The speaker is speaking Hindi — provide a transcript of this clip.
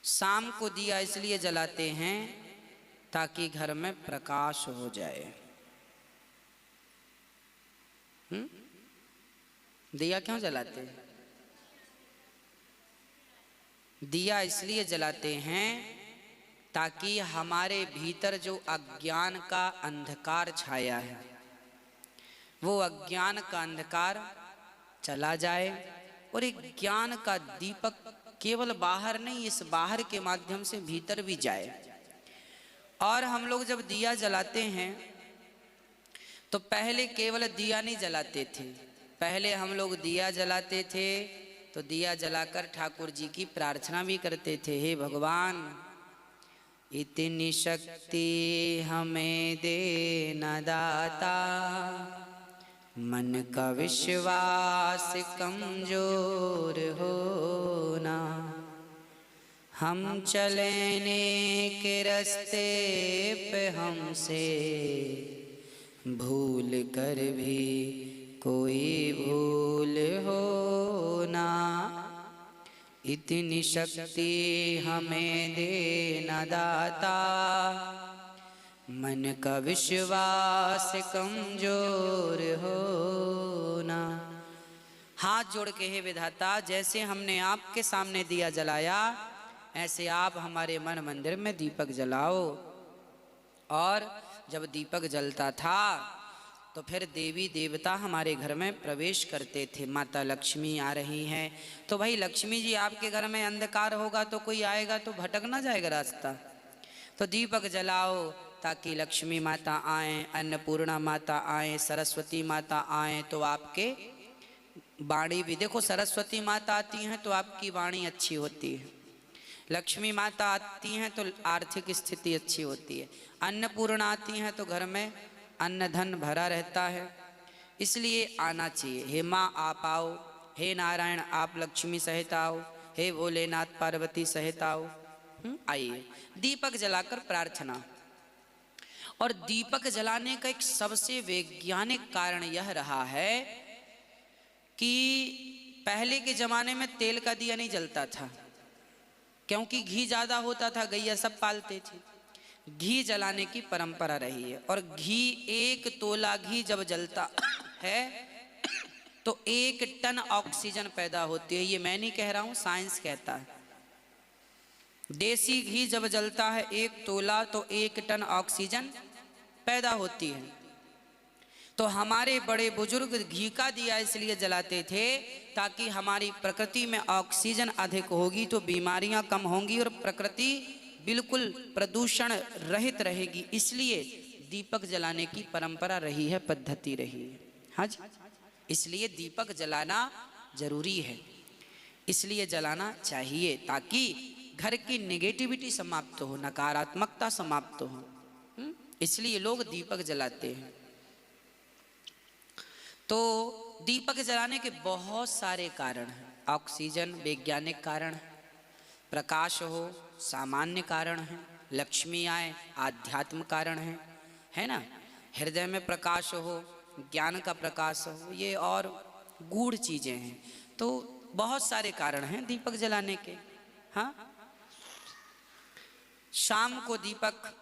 शाम को दिया इसलिए जलाते हैं ताकि घर में प्रकाश हो जाए। दिया क्यों जलाते हैं? दिया इसलिए जलाते हैं ताकि हमारे भीतर जो अज्ञान का अंधकार छाया है वो अज्ञान का अंधकार चला जाए और एक ज्ञान का दीपक केवल बाहर नहीं, इस बाहर के माध्यम से भीतर भी जाए। और हम लोग जब दिया जलाते हैं तो पहले केवल दिया नहीं जलाते थे, पहले हम लोग दिया जलाते थे तो दिया जलाकर ठाकुर जी की प्रार्थना भी करते थे, हे भगवान इतनी शक्ति हमें दे न दाता, मन का विश्वास कमजोर होना, हम चलने के रास्ते पे हमसे भूल कर भी कोई भूल हो ना, इतनी शक्ति हमें दे न दाता, मन का विश्वास कमजोर हो ना। हाथ जोड़ के हे विधाता, जैसे हमने आपके सामने दिया जलाया ऐसे आप हमारे मन मंदिर में दीपक जलाओ। और जब दीपक जलता था तो फिर देवी देवता हमारे घर में प्रवेश करते थे। माता लक्ष्मी आ रही हैं तो भाई लक्ष्मी जी आपके घर में अंधकार होगा तो कोई आएगा तो भटक ना जाएगा रास्ता, तो दीपक जलाओ ताकि लक्ष्मी माता आएँ, अन्नपूर्णा माता आएँ, सरस्वती माता आएँ तो आपके वाणी भी, देखो सरस्वती माता आती हैं तो आपकी वाणी अच्छी होती है, लक्ष्मी माता आती हैं तो आर्थिक स्थिति अच्छी होती है, अन्नपूर्णा आती हैं तो घर में अन्न धन भरा रहता है, इसलिए आना चाहिए। हे माँ आप आओ, हे नारायण आप लक्ष्मी सहित आओ, हे भोलेनाथ पार्वती सहित आओ। आइए दीपक जलाकर प्रार्थना। और दीपक जलाने का एक सबसे वैज्ञानिक कारण यह रहा है कि पहले के जमाने में तेल का दिया नहीं जलता था क्योंकि घी ज्यादा होता था, गैया सब पालते थे, घी जलाने की परंपरा रही है। और घी, एक तोला घी जब जलता है तो 1 टन ऑक्सीजन पैदा होती है। ये मैं नहीं कह रहा हूं, साइंस कहता है। देसी घी जब जलता है 1 तोला तो 1 टन ऑक्सीजन पैदा होती है। तो हमारे बड़े बुजुर्ग घी का दिया इसलिए जलाते थे ताकि हमारी प्रकृति में ऑक्सीजन अधिक होगी तो बीमारियां कम होंगी और प्रकृति बिल्कुल प्रदूषण रहित रहेगी, इसलिए दीपक जलाने की परंपरा रही है, पद्धति रही है। हाँ जी, इसलिए दीपक जलाना जरूरी है, इसलिए जलाना चाहिए ताकि घर की नेगेटिविटी समाप्त हो, नकारात्मकता समाप्त हो, इसलिए लोग दीपक जलाते हैं। तो दीपक जलाने के बहुत सारे कारण हैं। ऑक्सीजन वैज्ञानिक कारण है, प्रकाश हो सामान्य कारण है, लक्ष्मी आए आध्यात्म कारण है ना, हृदय में प्रकाश हो, ज्ञान का प्रकाश हो, ये और गूढ़ चीजें हैं। तो बहुत सारे कारण हैं दीपक जलाने के। हाँ, शाम को दीपक